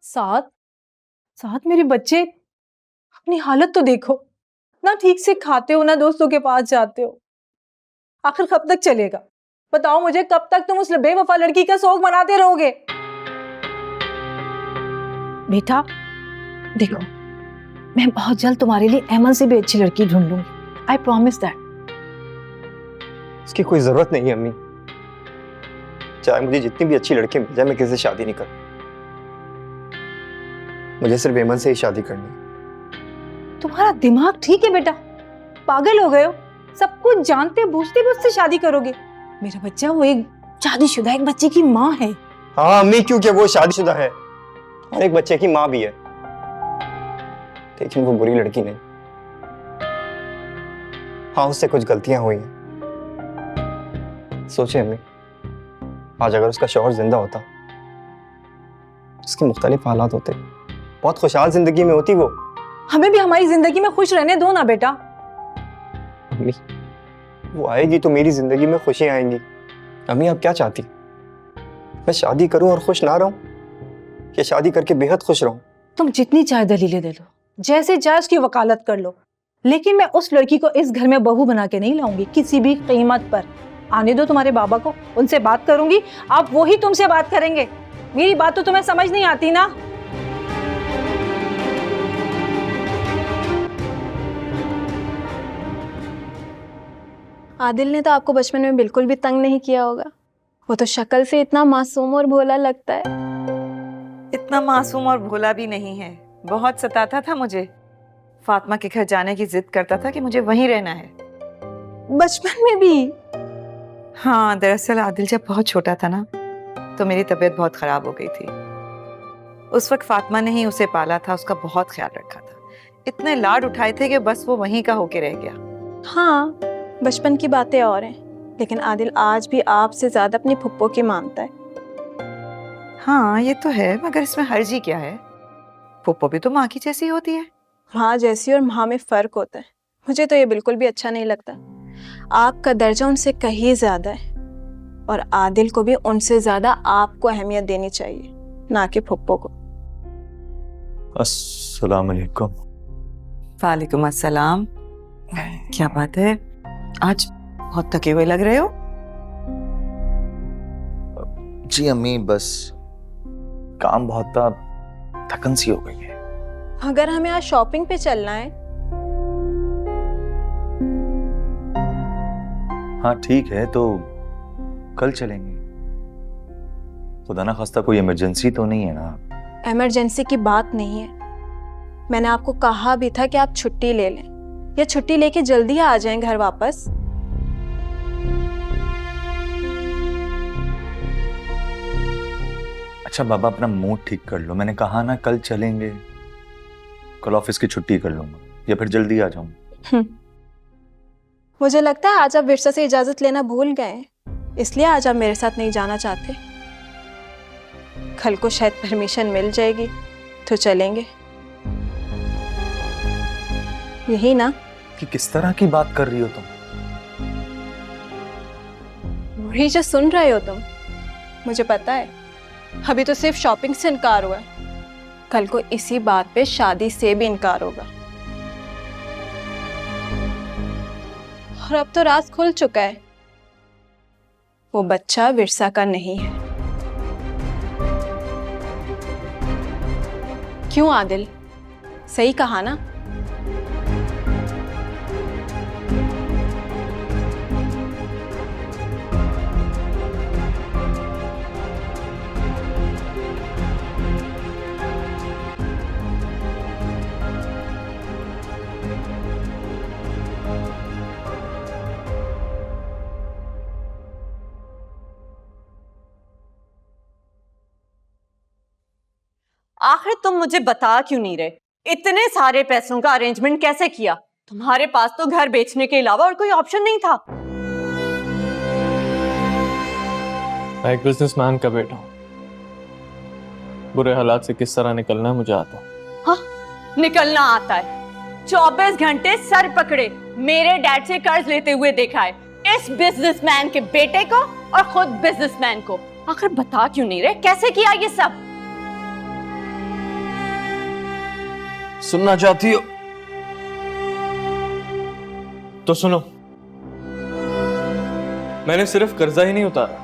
साथ साथ मेरे बच्चे, अपनी हालत तो देखो ना, ठीक से खाते हो ना दोस्तों के पास जाते हो। आखिर कब तक चलेगा? बताओ मुझे, कब तक तुम उस बेवफा लड़की का शौक मनाते रहोगे? बेटा देखो, मैं बहुत जल्द तुम्हारे लिए अमन से भी अच्छी लड़की ढूंढ लूंगी। I promise that. इसकी कोई जरूरत नहीं है अम्मी। चाहे मुझे जितनी भी अच्छी लड़की मिल जाए, मैं किसी से शादी नहीं करूं। मुझे सिर्फ अमन से ही शादी करनी है। तुम्हारा दिमाग ठीक है बेटा? पागल हो गए हो? सब कुछ जानते बूझते भी उससे शादी करोगे? मेरा बच्चा वो एक शादीशुदा एक बच्चे की माँ है। हाँ अम्मी, क्योंकि वो शादीशुदा है और एक बच्चे की माँ भी है, लेकिन वो बुरी लड़की नहीं। हाँ, उससे कुछ गलतियां हुई हैं। सोचिए अम्मी, आज अगर उसका शौहर जिंदा होता, उसके मुख्तलिफ हालात होते, बहुत खुशहाल जिंदगी में होती वो। हमें भी हमारी जिंदगी में खुश रहने दो ना बेटा। अम्मी, वो आएगी तो मेरी जिंदगी में खुशी आएंगी। अम्मी, आप क्या चाहती? मैं शादी करूं और खुश ना रहूं, या शादी करके बेहद खुश रहूं? तुम जितनी चाहे दलीलें दे लो, जैसे चाहे उसकी वकालत कर लो, लेकिन मैं उस लड़की को इस घर में बहू बना के नहीं लाऊंगी किसी भी कीमत पर। आने दो तुम्हारे बाबा को, उनसे बात करूंगी, आप वो ही तुमसे बात करेंगे। मेरी बात तो तुम्हें समझ नहीं आती ना? आदिल ने तो आपको बचपन में बिल्कुल भी तंग नहीं किया होगा। वो तो शक्ल से इतना मासूम और भोला लगता है। इतना मासूम और भोला भी नहीं है, बहुत सताता था मुझे। फातिमा के घर जाने की जिद करता था कि मुझे वहीं रहना है। बचपन में भी? हाँ, दरअसल आदिल जब बहुत छोटा था ना, तो मेरी तबीयत बहुत खराब हो गई थी। उस वक्त फातिमा ने ही उसे पाला था, उसका बहुत ख्याल रखा था। इतने लाड उठाए थे कि बस वो वहीं का होके रह गया। हाँ, बचपन की बातें और हैं, लेकिन आदिल आज भी आपसे ज्यादा अपनी फुप्पो की मानता है। हाँ ये तो है, मगर इसमें हर्जी क्या है? फुप्पो भी तो माँ की जैसी होती है। माँ जैसी और माँ में फर्क होता है। मुझे तो ये बिल्कुल भी अच्छा नहीं लगता। आपका दर्जा उनसे कहीं ज्यादा है, और आदिल को भी उनसे ज्यादा आपको अहमियत देनी चाहिए, ना कि फुप्पो को। अस्सलाम वालेकुम। वालेकुम अस्सलाम। क्या बात है, आज बहुत थके हुए लग रहे हो? जी अम्मी, बस काम बहुत था, थकन सी हो गई है। अगर हमें आज शॉपिंग पे चलना है। हाँ ठीक है, तो कल चलेंगे। खुदा ना खास्ता कोई इमरजेंसी तो नहीं है ना? इमरजेंसी की बात नहीं है। मैंने आपको कहा भी था कि आप छुट्टी ले लें, या छुट्टी लेके जल्दी आ जाएं घर वापस। अच्छा बाबा, अपना मूड ठीक कर लो। मैंने कहा ना कल चलेंगे। कल ऑफिस की छुट्टी कर लूंगा, या फिर जल्दी आ जाऊंगा। मुझे लगता है आज आप विरसा से इजाजत लेना भूल गए, इसलिए आज आप मेरे साथ नहीं जाना चाहते। कल को शायद परमिशन मिल जाएगी तो चलेंगे, यही ना? कि किस तरह की बात कर रही हो तुम? वही जो सुन रहे हो तुम। मुझे पता है, अभी तो सिर्फ शॉपिंग से इनकार हुआ है, कल को इसी बात पे शादी से भी इनकार होगा। और अब तो राज खुल चुका है, वो बच्चा विरसा का नहीं है। क्यों आदिल, सही कहा ना? आखिर तुम मुझे बता क्यों नहीं रहे? इतने सारे पैसों का अरेंजमेंट कैसे किया? तुम्हारे पास तो घर बेचने के अलावा और कोई ऑप्शन नहीं था। मैं एक बिजनेसमैन का बेटा हूं। बुरे हालात से किस तरह निकलना मुझे आता है। हाँ, निकलना आता है। 24 घंटे सर पकड़े मेरे डैड से कर्ज लेते हुए देखा है, इस बिजनेसमैन के बेटे को और खुद बिजनेसमैन को। आखिर बता क्यों नहीं रहे, कैसे किया ये सब? सुनना चाहती हो तो सुनो। मैंने सिर्फ कर्जा ही नहीं उतारा,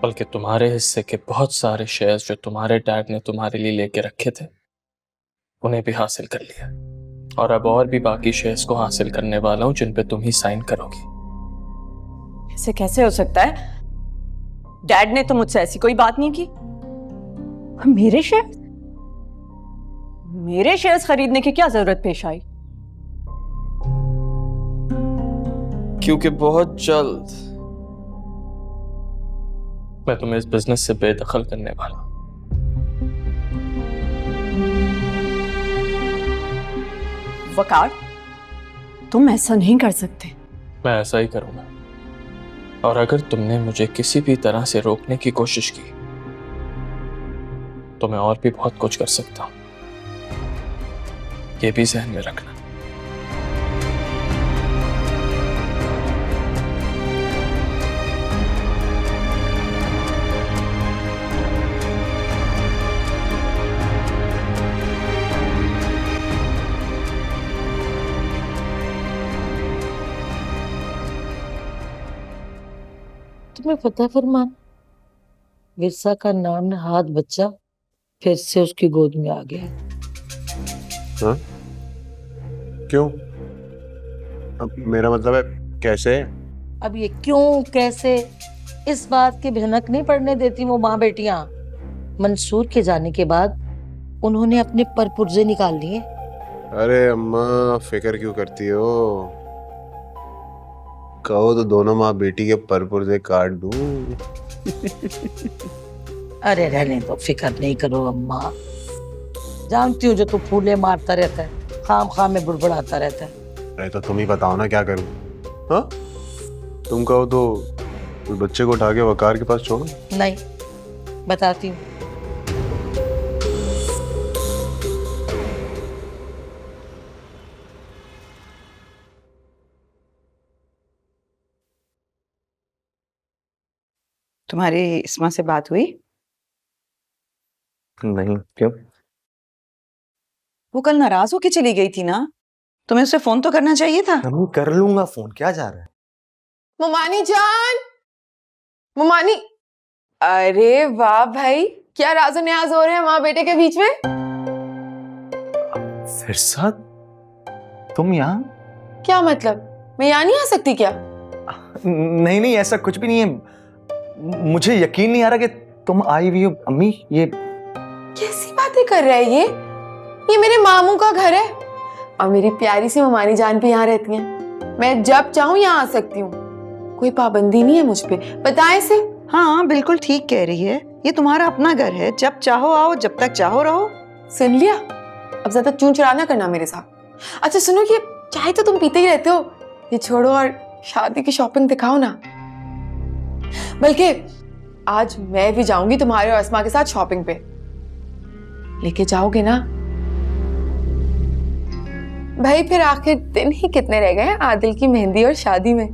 बल्कि तुम्हारे हिस्से के बहुत सारे शेयर्स जो तुम्हारे डैड ने तुम्हारे लिए लेके रखे थे उन्हें भी हासिल कर लिया, और अब और भी बाकी शेयर्स को हासिल करने वाला हूं जिन पे तुम ही साइन करोगी। ऐसे कैसे हो सकता है? डैड ने तो मुझसे ऐसी कोई बात नहीं की। मेरे शेयर्स खरीदने की क्या जरूरत पेश आई? क्योंकि बहुत जल्द मैं तुम्हें इस बिजनेस से बेदखल करने वाला हूं। वकार, तुम ऐसा नहीं कर सकते। मैं ऐसा ही करूंगा, और अगर तुमने मुझे किसी भी तरह से रोकने की कोशिश की तो मैं और भी बहुत कुछ कर सकता हूं, ये भी ज़हन में रखना। तुम्हें पता फरमान, विरसा का नाम नहाद बच्चा फिर से उसकी गोद में आ गया। हाँ? क्यों? अब मेरा मतलब है कैसे? अब ये क्यों कैसे इस बात की भनक नहीं पड़ने देती वो माँ बेटियां। मंसूर के जाने के बाद उन्होंने अपने परपुर्जे निकाल लिए। अरे अम्मा फिक्र क्यों करती हो? कहो तो दोनों माँ बेटी के परपुर्जे काट दूं। अरे रहने दो, फिक्र नहीं करो अम्मा। जानती हूँ जो तू फूले मारता रहता है, खाम खाम में बुड़बुड़ाता रहता है। अरे तो तुम ही बताओ ना क्या करूं? हाँ? तुम कहो तो उस बच्चे को उठा के वकार के पास छोड़ो। नहीं, बताती हूँ। तुम्हारी इस्मा से बात हुई? नहीं, क्यों? वो कल नाराज होके चली गई थी ना, तुम्हें उसे फोन तो करना चाहिए था। मम्मी कर लूंगा फोन, क्या जा रहा है? मुमानी जान, मुमानी। अरे वाह भाई, क्या राजो न्याज हो रहे हैं माँ बेटे के बीच में। फिरसा, तुम यहाँ? क्या मतलब, मैं यहाँ नहीं आ सकती क्या? नहीं नहीं, ऐसा कुछ भी नहीं है। मुझे यकीन नहीं आ रहा कि तुम आई हुई हो। अम्मी, ये कैसी बातें कर रहा है ये मेरे मामू का घर है और मेरी प्यारी सी मुमानी जान भी यहाँ रहती हैं। मैं जब चाहूँ यहाँ आ सकती हूँ, कोई पाबंदी नहीं है मुझ पे। बताएं से। हाँ बिल्कुल ठीक कह रही है, ये तुम्हारा अपना घर है, जब चाहो आओ, जब तक चाहो रहो। सुन लिया, अब ज्यादा चूं चढ़ा ना करना मेरे साथ। अच्छा सुनो, ये चाय तो तुम पीते ही रहते हो, ये छोड़ो और शादी की शॉपिंग दिखाओ ना। बल्कि आज मैं भी जाऊंगी तुम्हारे और अस्मा के साथ शॉपिंग पे। लेके जाओगे ना भाई? फिर आखिर दिन ही कितने रह गए आदिल की मेहंदी और शादी में,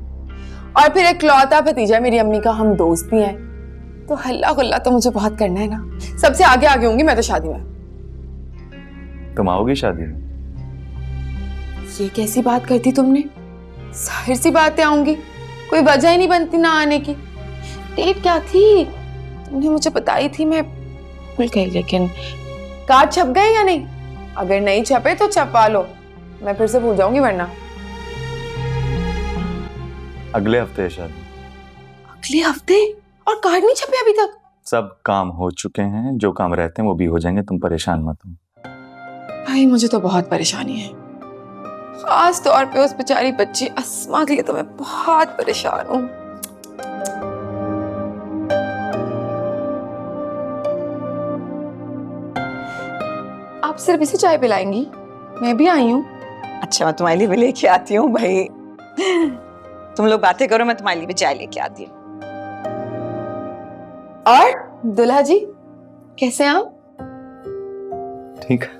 और फिर एक लौता भतीजा मेरी अम्मी का हम दोस्त भी हैं, तो हल्ला गुल्ला तो मुझे बहुत करना है ना। सबसे आगे आगे होंगी मैं तो शादी में। तुम आओगी शादी में? ये कैसी बात कर दी तुमने? जाहिर सी बातें आऊंगी, कोई वजह ही नहीं बनती ना आने की। डेट क्या थी तुमने मुझे बताई थी, मैं भूल गई। लेकिन कार्ड छप गए या नहीं? अगर नहीं छपे तो छपवा लो, मैं फिर से भूल जाऊंगी वरना। अगले हफ्ते है शादी। अगले हफ्ते? और कार्ड नहीं छपे अभी तक? सब काम हो चुके हैं, जो काम रहते हैं वो भी हो जाएंगे, तुम परेशान मत हो। भाई मुझे तो बहुत परेशानी है, खास तौर पे उस बेचारी बच्ची अस्मा के लिए तो मैं बहुत परेशान हूँ। आप सिर्फ इसे चाय पिलाएंगी? मैं भी आई हूँ। अच्छा मैं तुम्हारे लिए भी लेके आती हूँ भाई। तुम लोग बातें करो, मैं तुम्हारे लिए भी चाय लेके आती हूँ। और दुल्हा जी कैसे हैं आप? ठीक है।